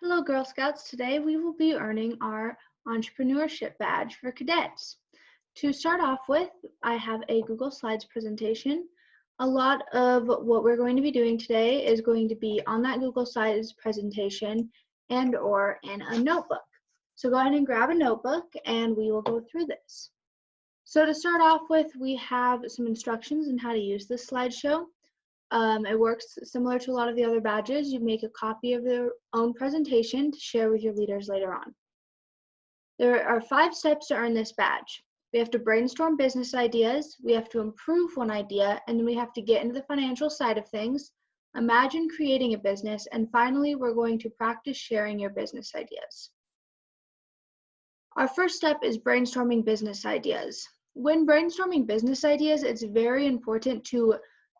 Hello, Girl Scouts. Today we will be earning our Entrepreneurship badge for cadets. To start off with, I have a Google Slides presentation. A lot of what we're going to be doing today is going to be on that Google Slides presentation and/or in a notebook. So go ahead and grab a notebook and we will go through this. So to start off with, we have some instructions on how to use this slideshow. It works similar to a lot of the other badges. You make a copy of their own presentation to share with your leaders later on. There are 5 steps to earn this badge. We have to brainstorm business ideas, we have to improve one idea, and then we have to get into the financial side of things, imagine creating a business, and finally, we're going to practice sharing your business ideas. Our first step is brainstorming business ideas. When brainstorming business ideas, it's very important to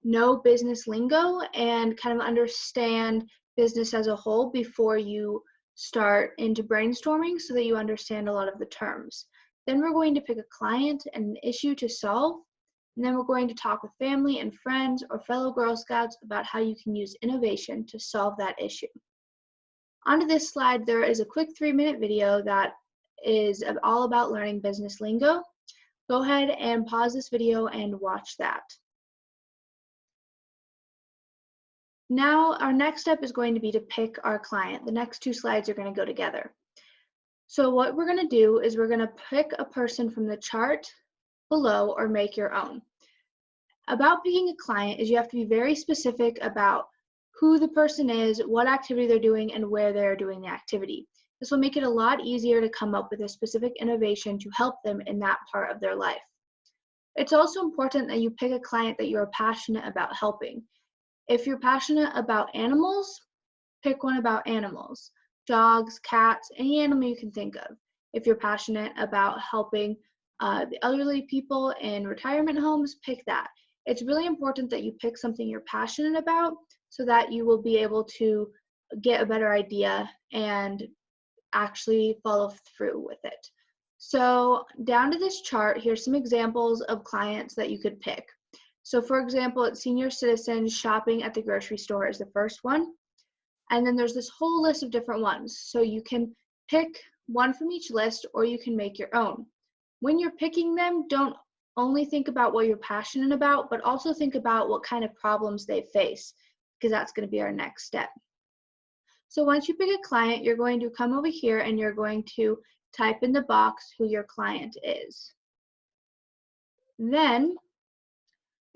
know business lingo and kind of understand business as a whole before you start into brainstorming so that you understand a lot of the terms. Then we're going to pick a client and an issue to solve, and then we're going to talk with family and friends or fellow Girl Scouts about how you can use innovation to solve that issue. Onto this slide, there is a quick 3-minute video that is all about learning business lingo. Go ahead and pause this video and watch that. Now, our next step is going to be to pick our client. The next 2 slides are going to go together. So what we're going to do is we're going to pick a person from the chart below or make your own. About picking a client is you have to be very specific about who the person is, what activity they're doing, and where they're doing the activity. This will make it a lot easier to come up with a specific innovation to help them in that part of their life. It's also important that you pick a client that you're passionate about helping. If you're passionate about animals, pick one about animals. Dogs, cats, any animal you can think of. If you're passionate about helping the elderly people in retirement homes, pick that. It's really important that you pick something you're passionate about so that you will be able to get a better idea and actually follow through with it. So down to this chart, here's some examples of clients that you could pick. So for example, it's senior citizens shopping at the grocery store is the first one. And then there's this whole list of different ones. So you can pick one from each list or you can make your own. When you're picking them, don't only think about what you're passionate about, but also think about what kind of problems they face, because that's going to be our next step. So once you pick a client, you're going to come over here and you're going to type in the box who your client is. Then,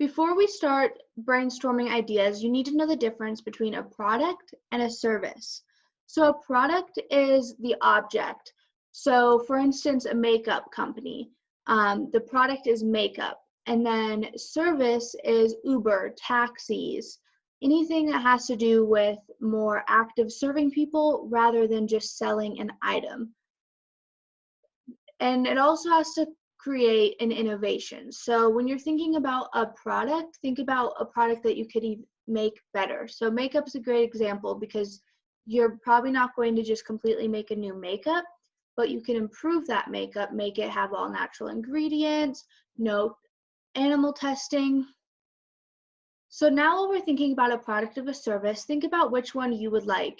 before we start brainstorming ideas, you need to know the difference between a product and a service. So a product is the object. So for instance, a makeup company, the product is makeup. And then service is Uber, taxis, anything that has to do with more active serving people rather than just selling an item. And it also has to create an innovation. So when you're thinking about a product, think about a product that you could make better. So makeup is a great example because you're probably not going to just completely make a new makeup, but you can improve that makeup, make it have all natural ingredients, no animal testing. So now while we're thinking about a product of a service, think about which one you would like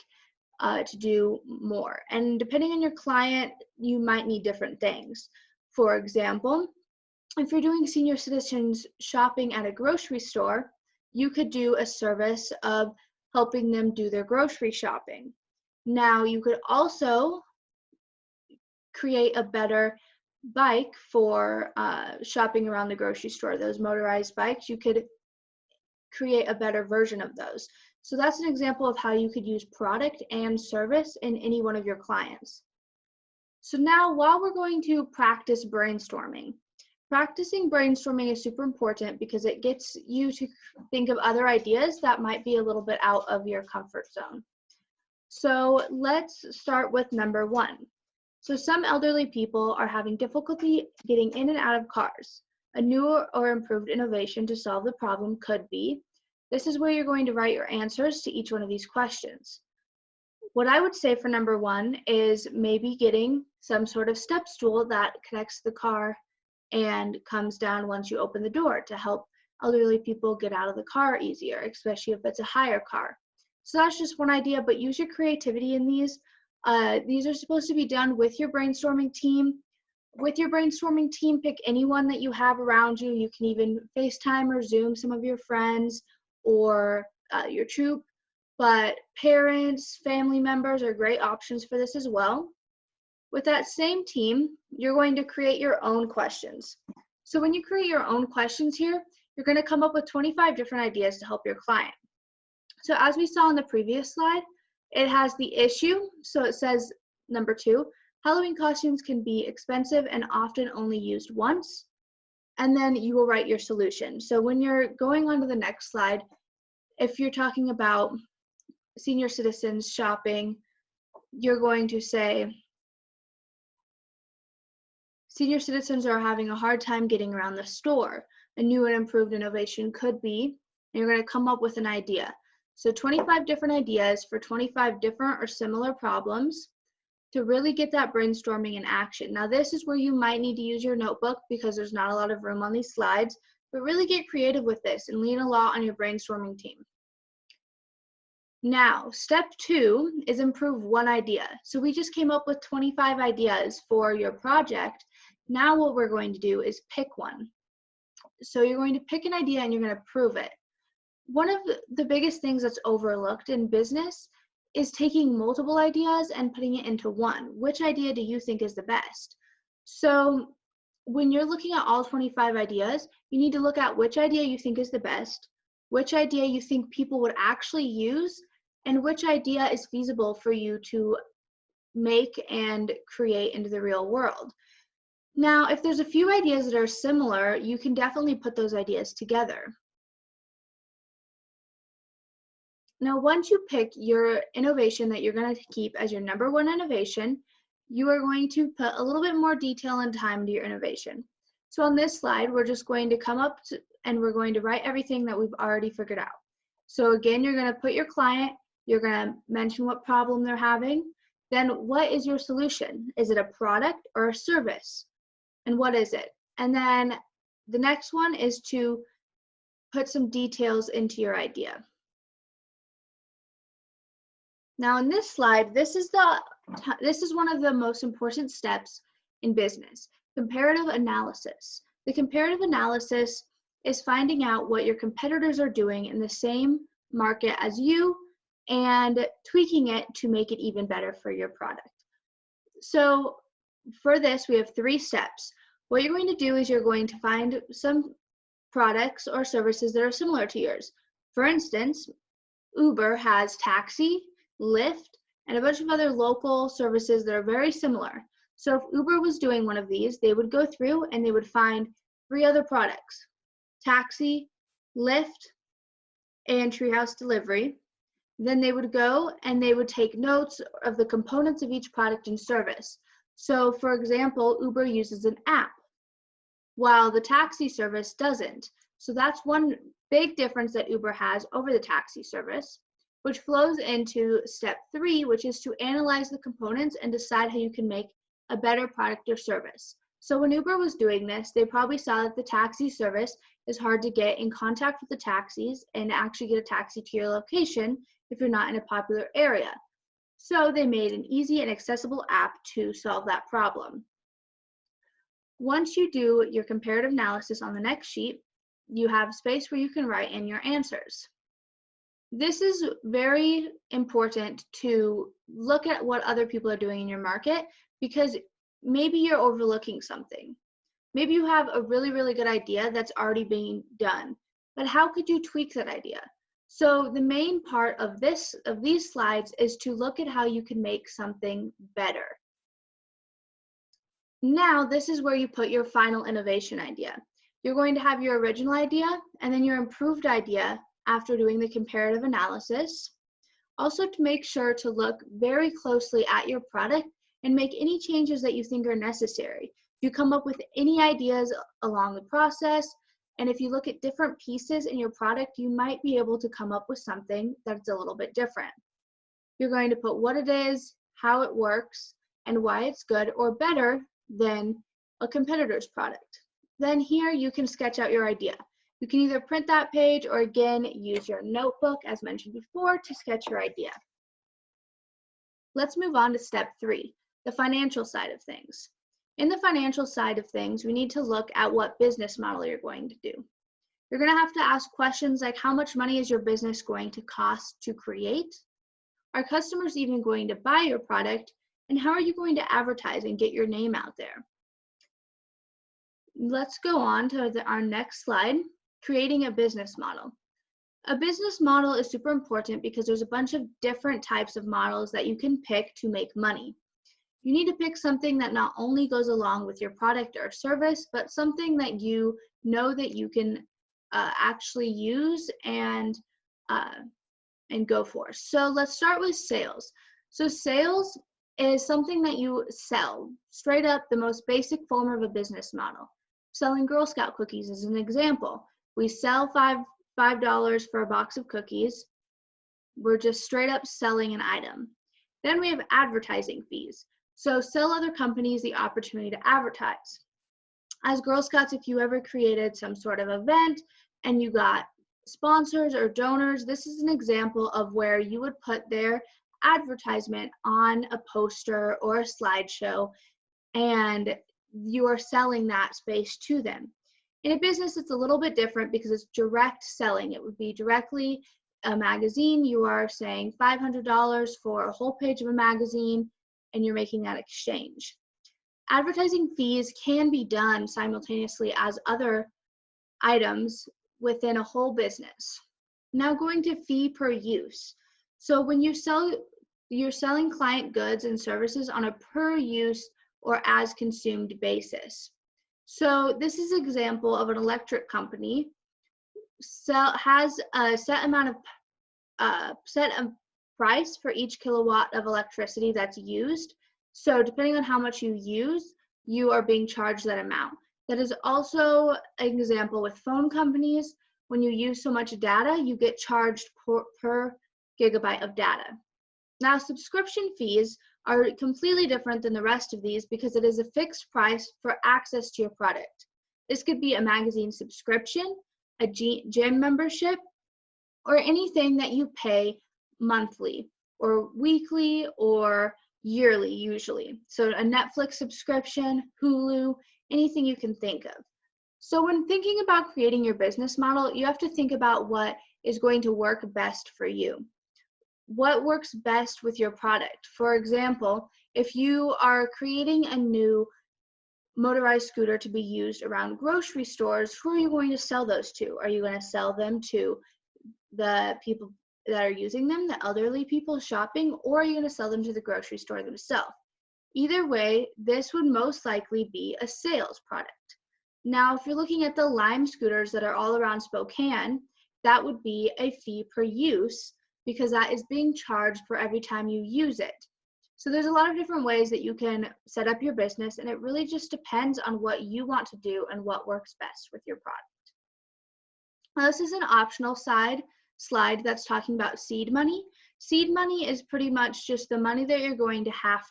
to do more. And depending on your client, you might need different things. For example, if you're doing senior citizens shopping at a grocery store, you could do a service of helping them do their grocery shopping. Now, you could also create a better bike for shopping around the grocery store. Those motorized bikes, you could create a better version of those. So that's an example of how you could use product and service in any one of your clients. So now while we're going to practice brainstorming, practicing brainstorming is super important because it gets you to think of other ideas that might be a little bit out of your comfort zone. So let's start with number 1. So some elderly people are having difficulty getting in and out of cars. A new or improved innovation to solve the problem could be, this is where you're going to write your answers to each one of these questions. What I would say for number 1 is maybe getting some sort of step stool that connects the car and comes down once you open the door to help elderly people get out of the car easier, especially if it's a higher car. So that's just one idea, but use your creativity in these. These are supposed to be done with your brainstorming team. With your brainstorming team, pick anyone that you have around you. You can even FaceTime or Zoom some of your friends or your troop, but parents, family members are great options for this as well. With that same team, you're going to create your own questions. So when you create your own questions here, you're going to come up with 25 different ideas to help your client. So as we saw on the previous slide, it has the issue. So it says number 2, Halloween costumes can be expensive and often only used once. And then you will write your solution. So when you're going on to the next slide, if you're talking about senior citizens shopping, you're going to say, senior citizens are having a hard time getting around the store. A new and improved innovation could be, and you're going to come up with an idea. So 25 different ideas for 25 different or similar problems to really get that brainstorming in action. Now this is where you might need to use your notebook because there's not a lot of room on these slides, but really get creative with this and lean a lot on your brainstorming team. Now, step 2 is improve one idea. So we just came up with 25 ideas for your project. Now what we're going to do is pick one. So you're going to pick an idea and you're going to prove it. One of the biggest things that's overlooked in business is taking multiple ideas and putting it into one. Which idea do you think is the best? So when you're looking at all 25 ideas, you need to look at which idea you think is the best, which idea you think people would actually use, and which idea is feasible for you to make and create into the real world. Now, if there's a few ideas that are similar, you can definitely put those ideas together. Now, once you pick your innovation that you're going to keep as your number 1 innovation, you are going to put a little bit more detail and time into your innovation. So on this slide, we're just going to come up and we're going to write everything that we've already figured out. So again, you're going to put your client, you're going to mention what problem they're having, then what is your solution? Is it a product or a service? And what is it? And then the next one is to put some details into your idea. Now in this slide, this is one of the most important steps in business, comparative analysis. The comparative analysis is finding out what your competitors are doing in the same market as you and tweaking it to make it even better for your product. So for this, we have 3 steps. What you're going to do is you're going to find some products or services that are similar to yours. For instance, Uber has taxi, Lyft, and a bunch of other local services that are very similar. So if Uber was doing one of these, they would go through and they would find 3 other products, taxi, Lyft, and Treehouse Delivery. Then they would go and they would take notes of the components of each product and service. So for example, Uber uses an app, while the taxi service doesn't. So that's one big difference that Uber has over the taxi service, which flows into step 3, which is to analyze the components and decide how you can make a better product or service. So when Uber was doing this, they probably saw that the taxi service is hard to get in contact with the taxis and actually get a taxi to your location if you're not in a popular area. So they made an easy and accessible app to solve that problem. Once you do your comparative analysis on the next sheet, you have space where you can write in your answers. This is very important to look at what other people are doing in your market, because maybe you're overlooking something. Maybe you have a really, really good idea that's already being done, but how could you tweak that idea? So the main part of these slides is to look at how you can make something better. Now, this is where you put your final innovation idea. You're going to have your original idea and then your improved idea after doing the comparative analysis. Also, to make sure to look very closely at your product and make any changes that you think are necessary. If you come up with any ideas along the process, and if you look at different pieces in your product, you might be able to come up with something that's a little bit different. You're going to put what it is, how it works, and why it's good or better than a competitor's product. Then here you can sketch out your idea. You can either print that page or again, use your notebook as mentioned before to sketch your idea. Let's move on to step 3, the financial side of things. In the financial side of things, we need to look at what business model you're going to do. You're going to have to ask questions like, how much money is your business going to cost to create? Are customers even going to buy your product? And how are you going to advertise and get your name out there? Let's go on to our next slide, creating a business model. A business model is super important because there's a bunch of different types of models that you can pick to make money. You need to pick something that not only goes along with your product or service, but something that you know that you can actually use and go for. So let's start with sales. So sales is something that you sell, straight up the most basic form of a business model. Selling Girl Scout cookies is an example. We sell $5 for a box of cookies. We're just straight up selling an item. Then we have advertising fees. So sell other companies the opportunity to advertise. As Girl Scouts, if you ever created some sort of event and you got sponsors or donors, this is an example of where you would put their advertisement on a poster or a slideshow, and you are selling that space to them. In a business, it's a little bit different because it's direct selling. It would be directly a magazine. You are saying $500 for a whole page of a magazine, and you're making that exchange. Advertising fees can be done simultaneously as other items within a whole business. Now going to fee per use. So when you're selling client goods and services on a per use or as consumed basis. So this is an example of an electric company has a set price for each kilowatt of electricity that's used. So depending on how much you use, you are being charged that amount. That is also an example with phone companies. When you use so much data, you get charged per gigabyte of data. Now, subscription fees are completely different than the rest of these because it is a fixed price for access to your product. This could be a magazine subscription, a gym membership, or anything that you pay monthly or weekly or yearly usually. So a Netflix subscription, Hulu, anything you can think of. So when thinking about creating your business model, you have to think about what is going to work best for you. What works best with your product? For example, if you are creating a new motorized scooter to be used around grocery stores, who are you going to sell those to? Are you going to sell them to the people that are using them, the elderly people shopping, or are you going to sell them to the grocery store themselves? Either way, this would most likely be a sales product. Now, if you're looking at the Lime scooters that are all around Spokane, that would be a fee per use because that is being charged for every time you use it. So there's a lot of different ways that you can set up your business, and it really just depends on what you want to do and what works best with your product. Now, this is an optional slide that's talking about seed money. Seed money is pretty much just the money that you're going to have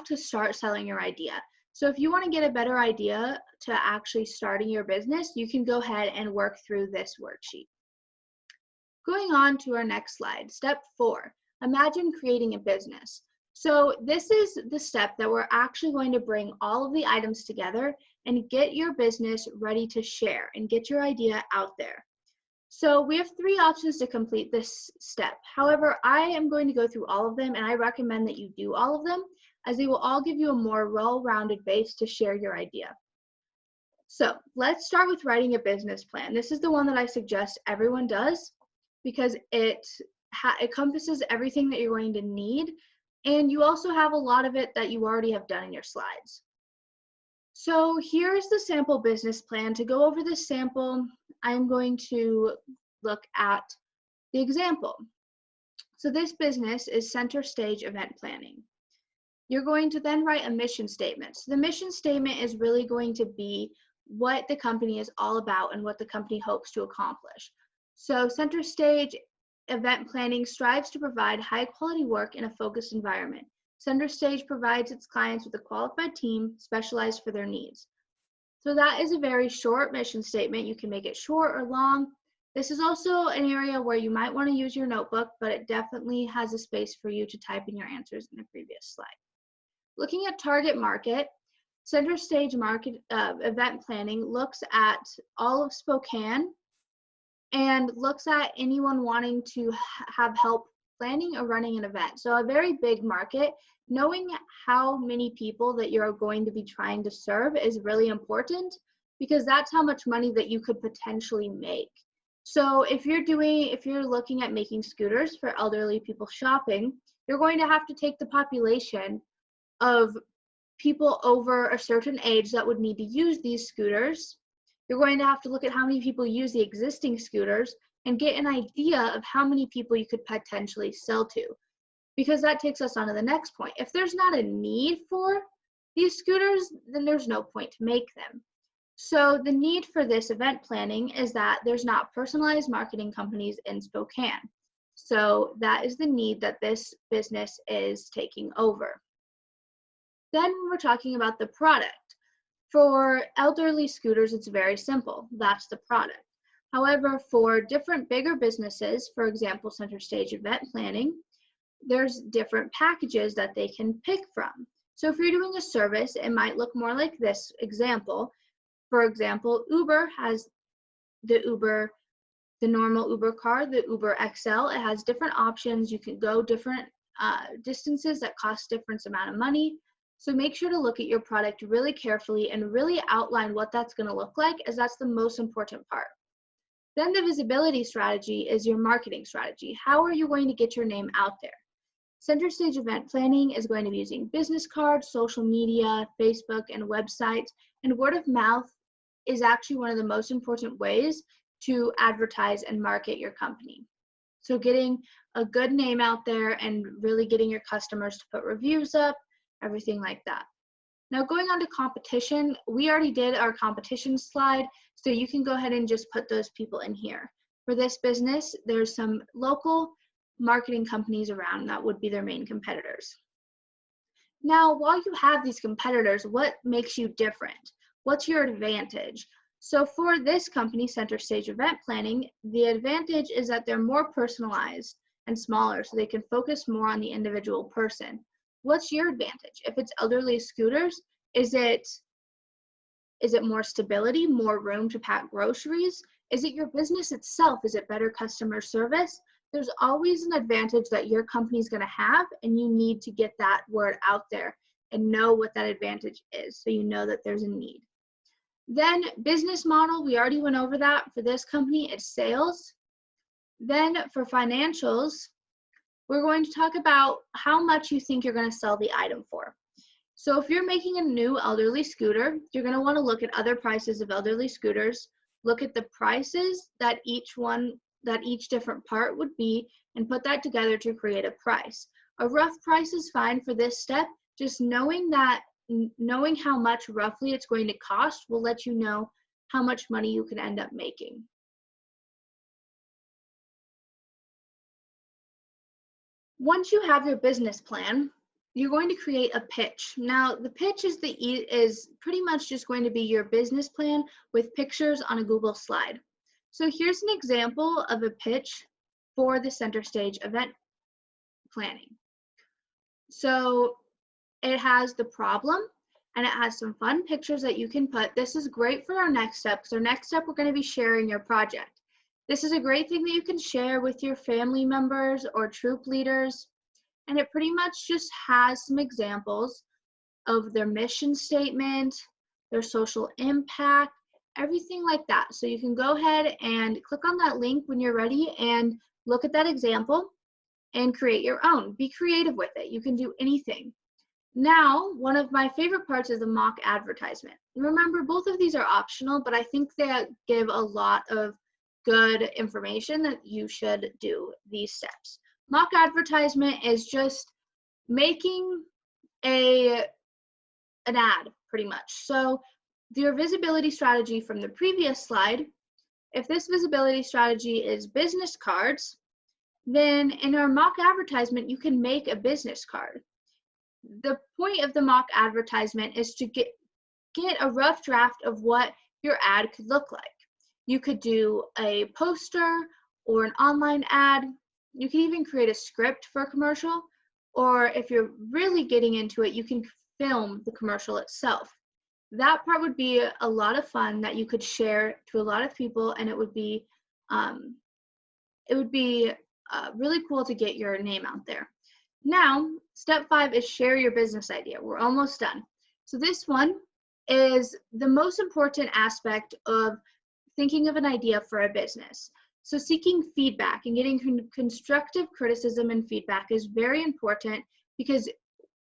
to start selling your idea. So if you want to get a better idea to actually starting your business, you can go ahead and work through this worksheet. Going on to our next slide, step 4, imagine creating a business. So this is the step that we're actually going to bring all of the items together and get your business ready to share and get your idea out there. So we have 3 options to complete this step. However, I am going to go through all of them, and I recommend that you do all of them as they will all give you a more well-rounded base to share your idea. So let's start with writing a business plan. This is the one that I suggest everyone does because it encompasses everything that you're going to need, and you also have a lot of it that you already have done in your slides. So here's the sample business plan. To go over this sample, I'm going to look at the example. So this business is Center Stage Event Planning. You're going to then write a mission statement. So the mission statement is really going to be what the company is all about and what the company hopes to accomplish. So Center Stage Event Planning strives to provide high quality work in a focused environment. Center Stage provides its clients with a qualified team specialized for their needs. So that is a very short mission statement. You can make it short or long. This is also an area where you might want to use your notebook, but it definitely has a space for you to type in your answers in the previous slide. Looking at target market, center stage market event planning looks at all of Spokane and looks at anyone wanting to have help planning or running an event. So a very big market, knowing how many people that you're going to be trying to serve is really important because that's how much money that you could potentially make. So if you're looking at making scooters for elderly people shopping, you're going to have to take the population of people over a certain age that would need to use these scooters. You're going to have to look at how many people use the existing scooters and get an idea of how many people you could potentially sell to. Because that takes us on to the next point. If there's not a need for these scooters, then there's no point to make them. So the need for this event planning is that there's not personalized marketing companies in Spokane. So that is the need that this business is taking over. Then we're talking about the product. For elderly scooters, it's very simple. That's the product. However, for different bigger businesses, for example, center stage event planning, there's different packages that they can pick from. So if you're doing a service, it might look more like this example. For example, Uber has the normal Uber car, the Uber XL. It has different options. You can go different distances that cost different amount of money. So make sure to look at your product really carefully and really outline what that's going to look like, as that's the most important part. Then the visibility strategy is your marketing strategy. How are you going to get your name out there? Center stage event planning is going to be using business cards, social media, Facebook, and websites, and word of mouth is actually one of the most important ways to advertise and market your company. So getting a good name out there and really getting your customers to put reviews up, everything like that. Now going on to competition, we already did our competition slide, so you can go ahead and just put those people in here. For this business, there's some local marketing companies around that would be their main competitors. Now, while you have these competitors, what makes you different? What's your advantage? So for this company, Center Stage Event Planning, the advantage is that they're more personalized and smaller, so they can focus more on the individual person. What's your advantage? If it's elderly scooters, is it more stability, more room to pack groceries? Is it your business itself? Is it better customer service? There's always an advantage that your company is going to have, and you need to get that word out there and know what that advantage is so you know that there's a need. Then business model, we already went over that. For this company, it's sales. Then for financials, we're going to talk about how much you think you're going to sell the item for. So if you're making a new elderly scooter, you're going to want to look at other prices of elderly scooters, look at the prices that each different part would be, and put that together to create a price. A rough price is fine for this step. Just knowing how much roughly it's going to cost will let you know how much money you can end up making. Once you have your business plan, you're going to create a pitch. Now, the pitch is pretty much just going to be your business plan with pictures on a Google slide. So here's an example of a pitch for the center stage event planning. So it has the problem and it has some fun pictures that you can put. This is great for our next step, because our next step, we're going to be sharing your project. This is a great thing that you can share with your family members or troop leaders. And it pretty much just has some examples of their mission statement, their social impact, everything like that. So you can go ahead and click on that link when you're ready and look at that example and create your own. Be creative with it. You can do anything. Now, one of my favorite parts is the mock advertisement. Remember, both of these are optional, but I think they give a lot of good information that you should do these steps. Mock advertisement is just making an ad, pretty much. So your visibility strategy from the previous slide, if this visibility strategy is business cards, then in our mock advertisement, you can make a business card. The point of the mock advertisement is to get a rough draft of what your ad could look like. You could do a poster or an online ad. You can even create a script for a commercial, or if you're really getting into it, you can film the commercial itself. That part would be a lot of fun that you could share to a lot of people, and it would be really cool to get your name out there. Now, step 5 is share your business idea. We're almost done. So this one is the most important aspect of thinking of an idea for a business. So seeking feedback and getting constructive criticism and feedback is very important, because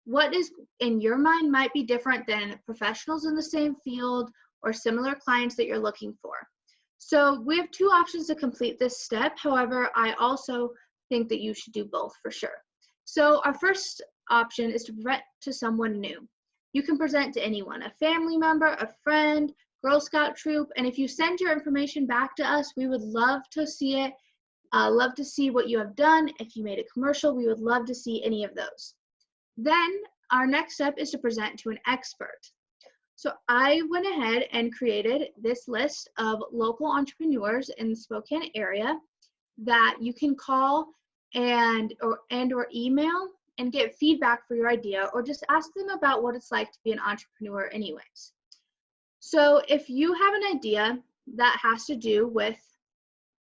what is in your mind might be different than professionals in the same field or similar clients that you're looking for. So we have 2 options to complete this step. However, I also think that you should do both for sure. So our first option is to present to someone new. You can present to anyone, a family member, a friend, Girl Scout troop, and if you send your information back to us, we would love to see it, love to see what you have done. If you made a commercial, we would love to see any of those. Then our next step is to present to an expert. So I went ahead and created this list of local entrepreneurs in the Spokane area that you can call and or email and get feedback for your idea, or just ask them about what it's like to be an entrepreneur anyways. So if you have an idea that has to do with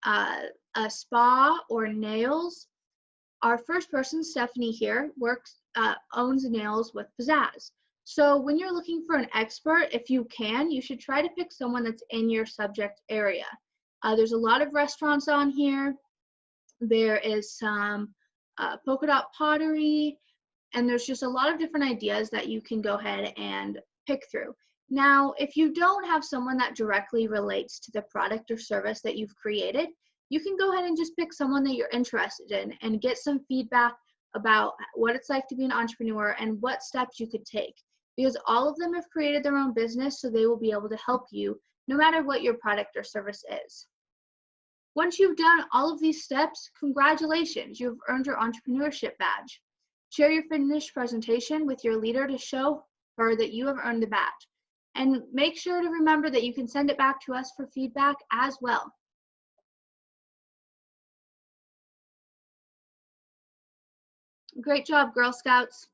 a spa or nails, our first person, Stephanie here, owns nails with pizzazz. So when you're looking for an expert, if you can, you should try to pick someone that's in your subject area. There's a lot of restaurants on here. There is some polka dot pottery, and there's just a lot of different ideas that you can go ahead and pick through. Now, if you don't have someone that directly relates to the product or service that you've created, you can go ahead and just pick someone that you're interested in and get some feedback about what it's like to be an entrepreneur and what steps you could take, because all of them have created their own business, so they will be able to help you no matter what your product or service is. Once you've done all of these steps, congratulations, you've earned your entrepreneurship badge. Share your finished presentation with your leader to show her that you have earned the badge. And make sure to remember that you can send it back to us for feedback as well. Great job, Girl Scouts.